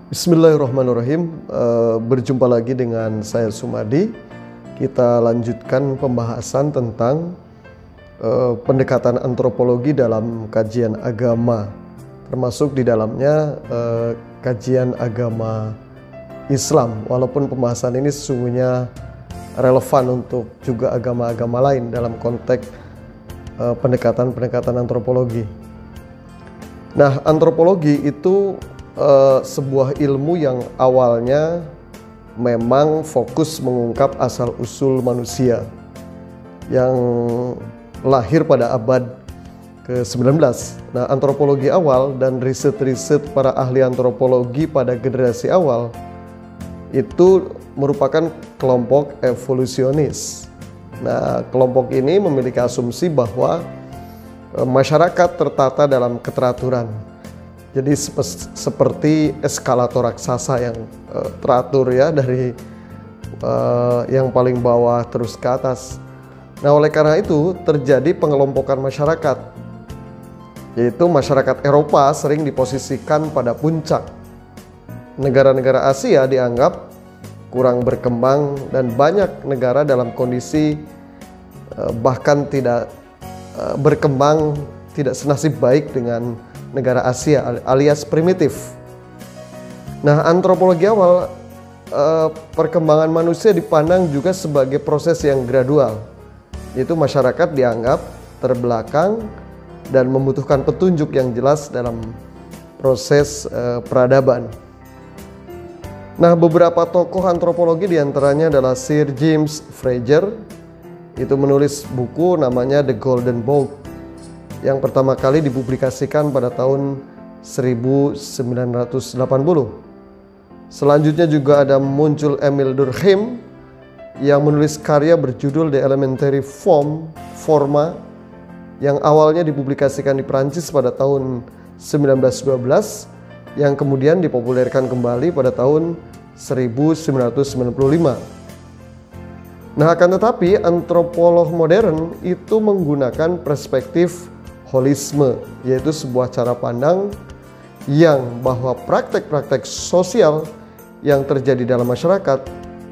Bismillahirrahmanirrahim. Berjumpa lagi dengan saya Sumadi. Kita lanjutkan pembahasan tentang pendekatan antropologi dalam kajian agama, termasuk di dalamnya kajian agama Islam. Walaupun pembahasan ini sesungguhnya relevan untuk juga agama-agama lain dalam konteks pendekatan antropologi. Nah, antropologi itu sebuah ilmu yang awalnya memang fokus mengungkap asal-usul manusia yang lahir pada abad ke-19. Nah, antropologi awal dan riset-riset para ahli antropologi pada generasi awal itu merupakan kelompok evolusionis. Nah, kelompok ini memiliki asumsi bahwa masyarakat tertata dalam keteraturan. Jadi seperti eskalator raksasa yang teratur ya, dari yang paling bawah terus ke atas. Nah, oleh karena itu terjadi pengelompokan masyarakat, yaitu masyarakat Eropa sering diposisikan pada puncak. Negara-negara Asia dianggap kurang berkembang dan banyak negara dalam kondisi bahkan tidak berkembang, tidak senasib baik dengan negara Asia alias primitif. Nah, antropologi awal perkembangan manusia dipandang juga sebagai proses yang gradual, yaitu masyarakat dianggap terbelakang dan membutuhkan petunjuk yang jelas dalam proses peradaban. Nah, beberapa tokoh antropologi diantaranya adalah Sir James Frazer, itu menulis buku namanya The Golden Bough yang pertama kali dipublikasikan pada tahun 1980. Selanjutnya juga ada muncul Emile Durkheim yang menulis karya berjudul The Elementary Forma yang awalnya dipublikasikan di Prancis pada tahun 1912 yang kemudian dipopulerkan kembali pada tahun 1995. Nah, akan tetapi antropolog modern itu menggunakan perspektif holisme, yaitu sebuah cara pandang yang bahwa praktek-praktek sosial yang terjadi dalam masyarakat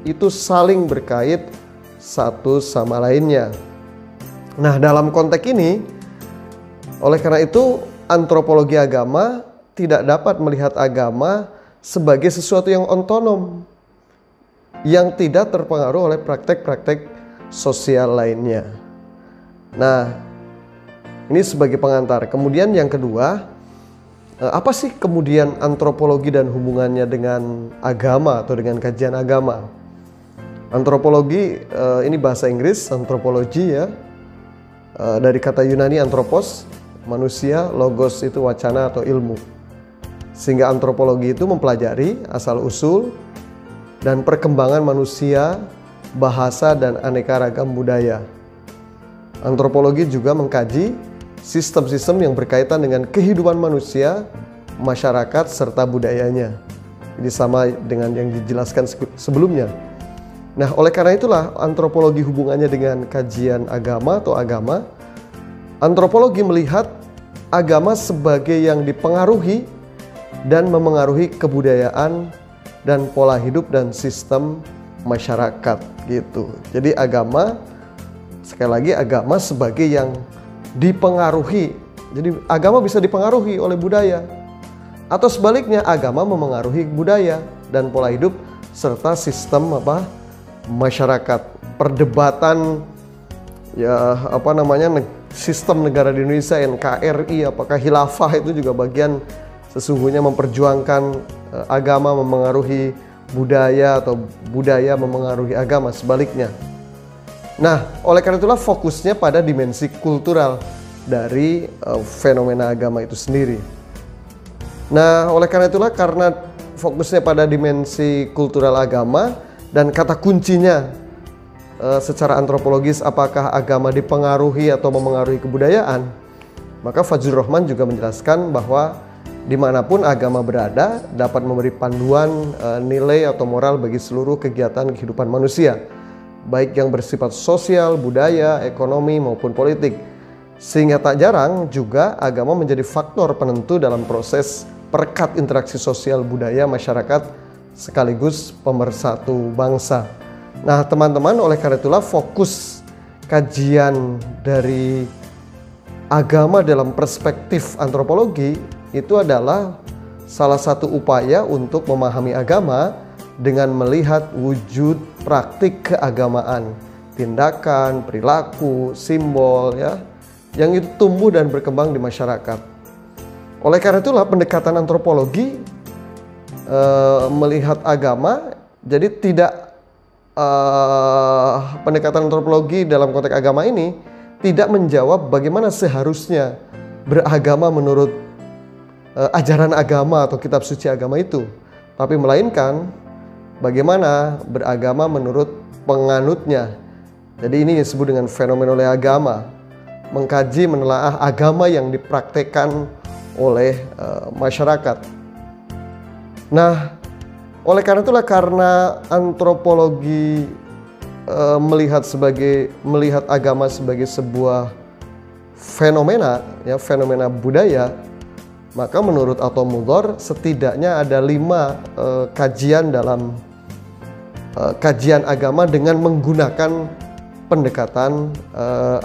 itu saling berkait satu sama lainnya. Nah, dalam konteks ini, oleh karena itu antropologi agama tidak dapat melihat agama sebagai sesuatu yang otonom, yang tidak terpengaruh oleh praktek-praktek sosial lainnya. Nah, ini sebagai pengantar. Kemudian yang kedua, apa sih kemudian antropologi dan hubungannya dengan agama atau dengan kajian agama? Antropologi ini bahasa Inggris, antropologi ya, dari kata Yunani anthropos, manusia, logos itu wacana atau ilmu. Sehingga antropologi itu mempelajari asal-usul dan perkembangan manusia, bahasa, dan aneka ragam budaya. Antropologi juga mengkaji sistem-sistem yang berkaitan dengan kehidupan manusia, masyarakat, serta budayanya. Ini sama dengan yang dijelaskan sebelumnya. Nah, oleh karena itulah antropologi hubungannya dengan kajian agama atau agama. Antropologi melihat agama sebagai yang dipengaruhi dan memengaruhi kebudayaan dan pola hidup dan sistem masyarakat gitu. Jadi agama, sekali lagi agama sebagai yang dipengaruhi. Jadi agama bisa dipengaruhi oleh budaya, atau sebaliknya agama memengaruhi budaya dan pola hidup serta sistem masyarakat. Perdebatan sistem negara di Indonesia, NKRI, apakah khilafah, itu juga bagian sesungguhnya memperjuangkan agama memengaruhi budaya atau budaya memengaruhi agama, sebaliknya. Nah, oleh karena itulah fokusnya pada dimensi kultural dari fenomena agama itu sendiri. Nah, oleh karena itulah, karena fokusnya pada dimensi kultural agama dan kata kuncinya secara antropologis apakah agama dipengaruhi atau memengaruhi kebudayaan, maka Fazlur Rahman juga menjelaskan bahwa dimanapun agama berada dapat memberi panduan nilai atau moral bagi seluruh kegiatan kehidupan manusia, baik yang bersifat sosial, budaya, ekonomi, maupun politik. Sehingga tak jarang juga agama menjadi faktor penentu dalam proses memperkat interaksi sosial budaya masyarakat sekaligus pemersatu bangsa. Nah teman-teman, oleh karena itulah fokus kajian dari agama dalam perspektif antropologi itu adalah salah satu upaya untuk memahami agama dengan melihat wujud praktik keagamaan, tindakan, perilaku, simbol ya, yang itu tumbuh dan berkembang di masyarakat. Oleh karena itulah pendekatan antropologi melihat agama, jadi tidak pendekatan antropologi dalam konteks agama ini tidak menjawab bagaimana seharusnya beragama menurut ajaran agama atau kitab suci agama itu, tapi melainkan bagaimana beragama menurut penganutnya. Jadi ini disebut dengan fenomenologi agama, mengkaji menelaah agama yang dipraktekkan oleh masyarakat. Nah, oleh karena itulah, karena antropologi melihat agama sebagai sebuah fenomena, ya, fenomena budaya, maka menurut Otto Mulder setidaknya ada 5 kajian dalam kajian agama dengan menggunakan pendekatan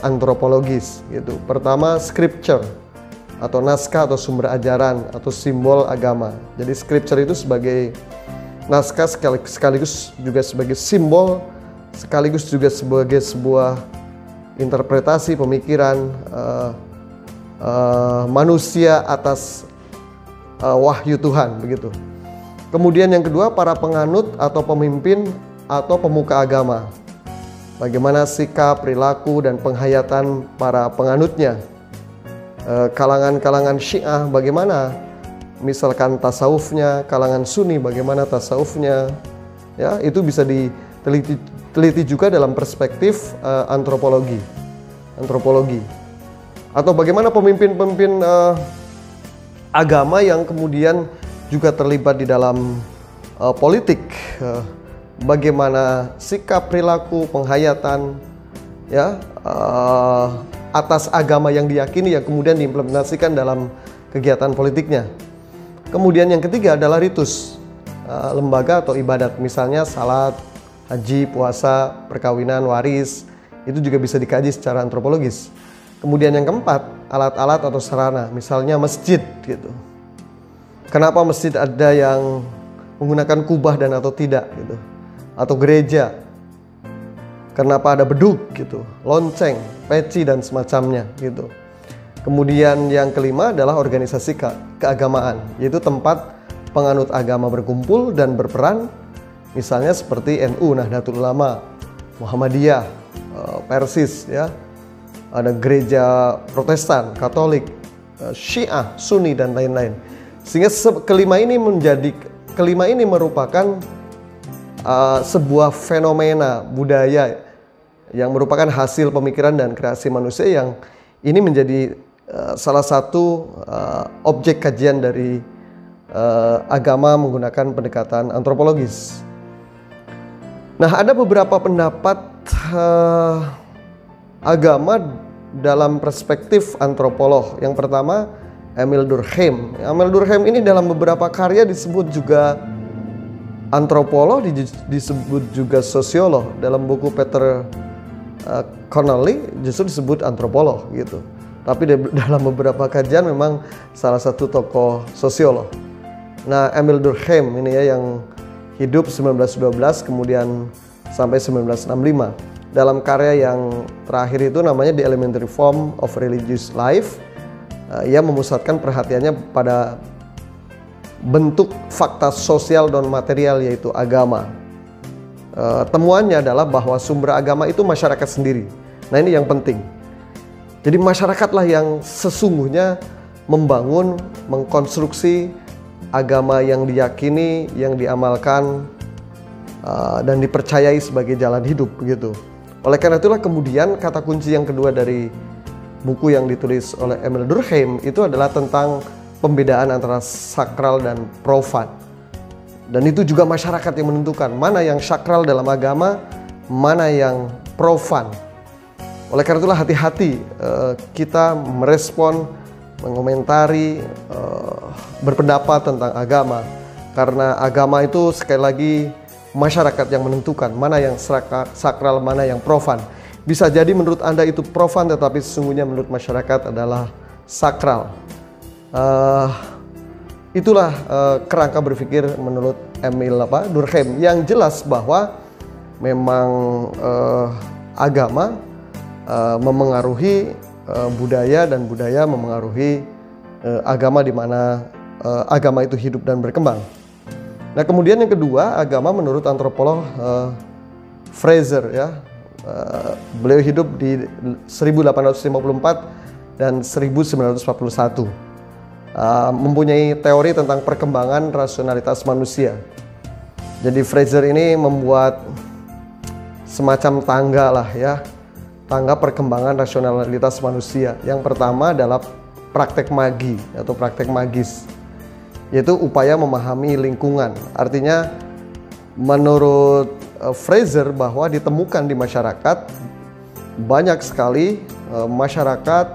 antropologis gitu. Pertama, scripture atau naskah atau sumber ajaran atau simbol agama. Jadi scripture itu sebagai naskah sekaligus juga sebagai simbol, sekaligus juga sebagai sebuah interpretasi pemikiran manusia atas wahyu Tuhan begitu. Kemudian yang kedua, para penganut atau pemimpin atau pemuka agama. Bagaimana sikap, perilaku, dan penghayatan para penganutnya. Kalangan-kalangan Syiah bagaimana misalkan tasawufnya, kalangan Sunni bagaimana tasawufnya, ya itu bisa diteliti juga dalam perspektif antropologi. Atau bagaimana pemimpin-pemimpin agama yang kemudian juga terlibat di dalam politik, bagaimana sikap, perilaku, penghayatan, ya atas agama yang diyakini yang kemudian diimplementasikan dalam kegiatan politiknya. Kemudian yang ketiga adalah ritus, lembaga atau ibadat, misalnya salat, haji, puasa, perkawinan, waris, itu juga bisa dikaji secara antropologis. Kemudian yang keempat, alat-alat atau sarana, misalnya masjid gitu. Kenapa masjid ada yang menggunakan kubah dan atau tidak gitu, atau gereja? Kenapa ada beduk gitu, lonceng, peci dan semacamnya gitu. Kemudian yang kelima adalah organisasi keagamaan, yaitu tempat penganut agama berkumpul dan berperan, misalnya seperti NU, Nahdlatul Ulama, Muhammadiyah, Persis, ya, ada gereja Protestan, Katolik, Syiah, Sunni dan lain-lain. Sehingga kelima ini merupakan sebuah fenomena budaya yang merupakan hasil pemikiran dan kreasi manusia, yang ini menjadi salah satu objek kajian dari agama menggunakan pendekatan antropologis. Nah, ada beberapa pendapat agama dalam perspektif antropolog. Yang pertama, Emil Durkheim. Emil Durkheim ini dalam beberapa karya disebut juga antropolog, disebut juga sosiolog. Dalam buku Peter Connolly justru disebut antropolog gitu. Tapi dalam beberapa kajian memang salah satu tokoh sosiolog. Nah, Emil Durkheim ini ya, yang hidup 1912 kemudian sampai 1965. Dalam karya yang terakhir itu namanya The Elementary Form of Religious Life, ia memusatkan perhatiannya pada bentuk fakta sosial dan material, yaitu agama. Temuannya adalah bahwa sumber agama itu masyarakat sendiri. Nah, ini yang penting. Jadi masyarakatlah yang sesungguhnya membangun, mengkonstruksi agama yang diyakini, yang diamalkan, dan dipercayai sebagai jalan hidup begitu. Oleh karena itulah kemudian kata kunci yang kedua dari buku yang ditulis oleh Emil Durkheim itu adalah tentang pembedaan antara sakral dan profan. Dan itu juga masyarakat yang menentukan mana yang sakral dalam agama, mana yang profan. Oleh karena itulah hati-hati kita merespon, mengomentari berpendapat tentang agama, karena agama itu sekali lagi masyarakat yang menentukan mana yang sakral, mana yang profan. Bisa jadi menurut Anda itu profan, tetapi sesungguhnya menurut masyarakat adalah sakral. Itulah kerangka berpikir menurut Emil Durkheim, yang jelas bahwa memang agama memengaruhi budaya, dan budaya memengaruhi agama, di mana agama itu hidup dan berkembang. Nah, kemudian yang kedua, agama menurut antropolog Fraser, ya, beliau hidup di 1854 dan 1941, mempunyai teori tentang perkembangan rasionalitas manusia. Jadi Fraser ini membuat semacam tangga lah, ya, tangga perkembangan rasionalitas manusia. Yang pertama adalah praktek magi atau praktek magis, yaitu upaya memahami lingkungan. Artinya menurut Fraser bahwa ditemukan di masyarakat banyak sekali masyarakat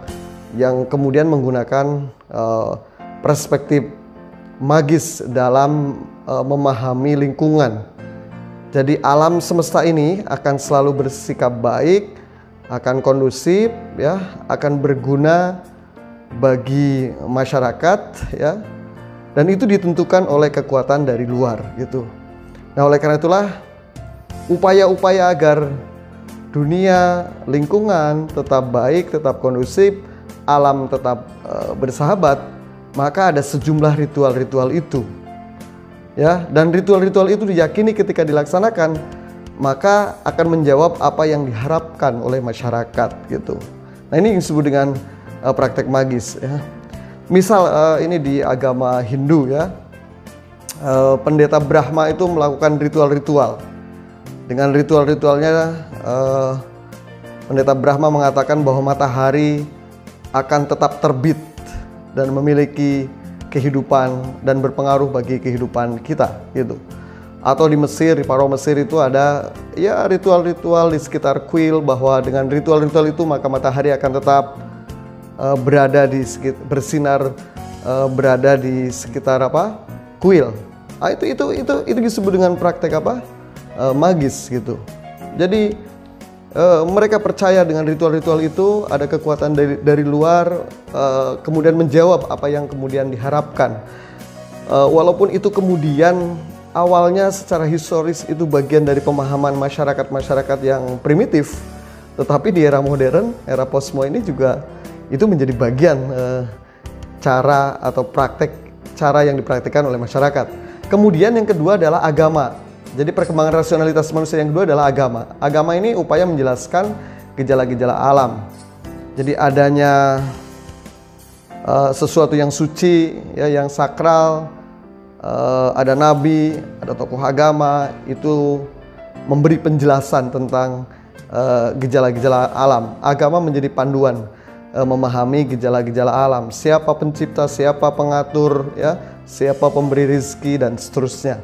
yang kemudian menggunakan perspektif magis dalam memahami lingkungan. Jadi alam semesta ini akan selalu bersikap baik, akan kondusif, ya, akan berguna bagi masyarakat, ya. Dan itu ditentukan oleh kekuatan dari luar, gitu. Nah, oleh karena itulah upaya-upaya agar dunia, lingkungan tetap baik, tetap kondusif, alam tetap bersahabat, maka ada sejumlah ritual-ritual itu, ya. Dan ritual-ritual itu diyakini ketika dilaksanakan, maka akan menjawab apa yang diharapkan oleh masyarakat, gitu. Nah, ini disebut dengan praktek magis, ya. Misal ini di agama Hindu, ya, pendeta Brahma itu melakukan ritual-ritual. Dengan ritual-ritualnya pendeta Brahma mengatakan bahwa matahari akan tetap terbit dan memiliki kehidupan dan berpengaruh bagi kehidupan kita, gitu. Atau di Mesir, di Paro Mesir itu ada, ya, ritual-ritual di sekitar kuil, bahwa dengan ritual-ritual itu maka matahari akan tetap berada di bersinar, berada di sekitar kuil. Nah, itu disebut dengan praktek magis, gitu. Jadi mereka percaya dengan ritual-ritual itu ada kekuatan dari luar, kemudian menjawab apa yang kemudian diharapkan. Walaupun itu kemudian awalnya secara historis itu bagian dari pemahaman masyarakat yang primitif, tetapi di era modern, era postmodern ini juga itu menjadi bagian cara atau praktek cara yang dipraktikkan oleh masyarakat. Kemudian yang kedua adalah agama. Jadi perkembangan rasionalitas manusia yang kedua adalah agama. Agama ini upaya menjelaskan gejala-gejala alam. Jadi adanya sesuatu yang suci, ya, yang sakral, ada nabi, ada tokoh agama, itu memberi penjelasan tentang gejala-gejala alam. Agama menjadi panduan memahami gejala-gejala alam, siapa pencipta, siapa pengatur, ya, siapa pemberi rezeki, dan seterusnya.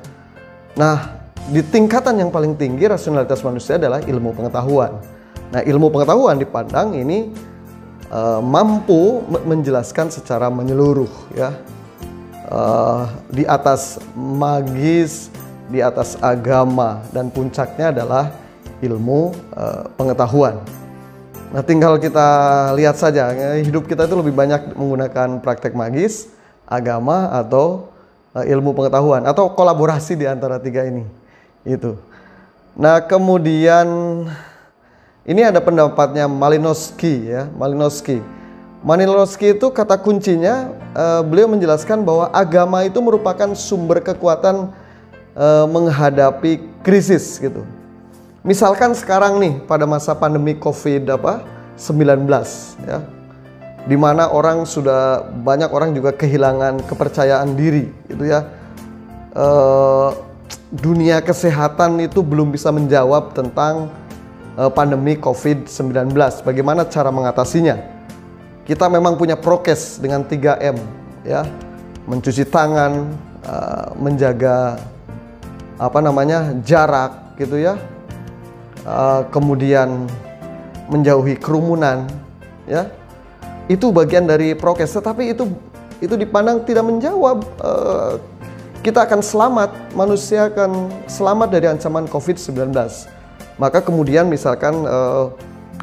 Nah, di tingkatan yang paling tinggi rasionalitas manusia adalah ilmu pengetahuan. Nah, ilmu pengetahuan dipandang ini mampu menjelaskan secara menyeluruh, ya, di atas magis, di atas agama, dan puncaknya adalah ilmu pengetahuan. Nah, tinggal kita lihat saja, hidup kita itu lebih banyak menggunakan praktek magis, agama, atau ilmu pengetahuan, atau kolaborasi di antara tiga ini. Itu. Nah, kemudian ini ada pendapatnya Malinowski, ya, Malinowski itu kata kuncinya, beliau menjelaskan bahwa agama itu merupakan sumber kekuatan menghadapi krisis, gitu. Misalkan sekarang nih pada masa pandemi COVID-19, ya, di mana banyak orang juga kehilangan kepercayaan diri, gitu, ya. Dunia kesehatan itu belum bisa menjawab tentang pandemi COVID-19. Bagaimana cara mengatasinya? Kita memang punya prokes dengan 3M, ya, mencuci tangan, menjaga jarak, gitu, ya. Kemudian menjauhi kerumunan, ya, itu bagian dari prokes. Tetapi itu itu dipandang tidak menjawab kita akan selamat, manusia akan selamat dari ancaman COVID-19. Maka kemudian misalkan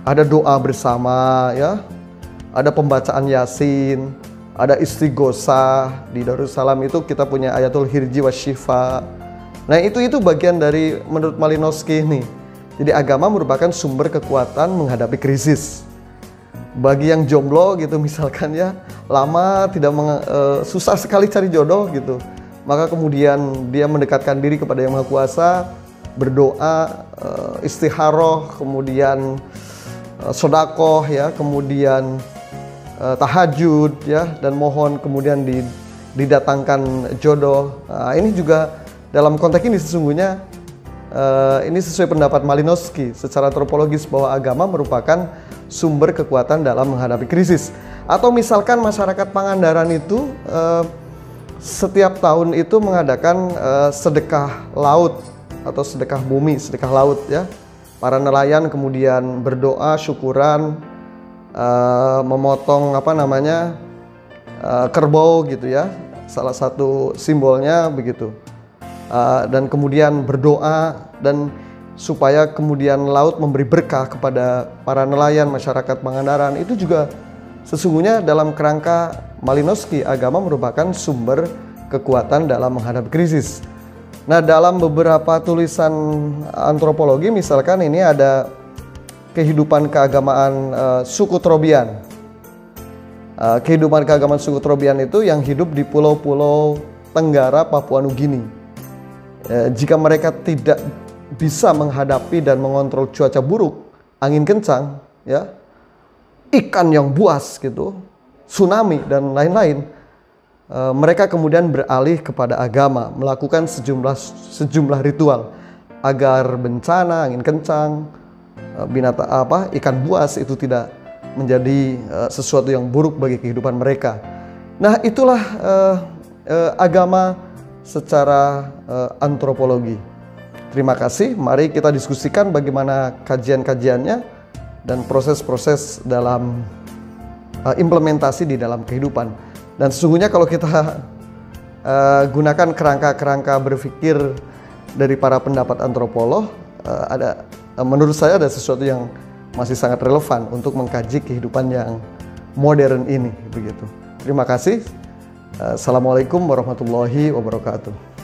ada doa bersama, ya, ada pembacaan Yasin, ada istighosah. Di Darussalam itu kita punya Ayatul Hirji wa Syifa. Nah itu bagian dari menurut Malinowski ini. Jadi agama merupakan sumber kekuatan menghadapi krisis. Bagi yang jomblo gitu misalkan ya, lama tidak susah sekali cari jodoh gitu. Maka kemudian dia mendekatkan diri kepada Yang Maha Kuasa, berdoa, istikharoh, kemudian sodakoh ya, kemudian tahajud ya, dan mohon kemudian didatangkan jodoh. Nah, ini juga dalam konteks ini sesungguhnya ini sesuai pendapat Malinowski secara antropologis bahwa agama merupakan sumber kekuatan dalam menghadapi krisis. Atau misalkan masyarakat Pangandaran itu setiap tahun itu mengadakan sedekah laut atau sedekah bumi, sedekah laut ya. Para nelayan kemudian berdoa syukuran, memotong kerbau gitu ya. Salah satu simbolnya begitu. Dan kemudian berdoa dan supaya kemudian laut memberi berkah kepada para nelayan masyarakat Pangandaran. Itu juga sesungguhnya dalam kerangka Malinowski, agama merupakan sumber kekuatan dalam menghadapi krisis. Nah, dalam beberapa tulisan antropologi misalkan ini ada kehidupan keagamaan suku Trobian. Kehidupan keagamaan suku Trobian itu yang hidup di pulau-pulau Tenggara Papua Nugini. Jika mereka tidak bisa menghadapi dan mengontrol cuaca buruk, angin kencang, ya, ikan yang buas gitu, tsunami dan lain-lain, mereka kemudian beralih kepada agama, melakukan sejumlah ritual agar bencana, angin kencang, ikan buas itu tidak menjadi sesuatu yang buruk bagi kehidupan mereka. Nah, itulah agama secara antropologi. Terima kasih. Mari kita diskusikan bagaimana kajian-kajiannya dan proses-proses dalam implementasi di dalam kehidupan. Dan sesungguhnya kalau kita gunakan kerangka-kerangka berpikir dari para pendapat antropolog, menurut saya ada sesuatu yang masih sangat relevan untuk mengkaji kehidupan yang modern ini begitu. Terima kasih. Assalamualaikum warahmatullahi wabarakatuh.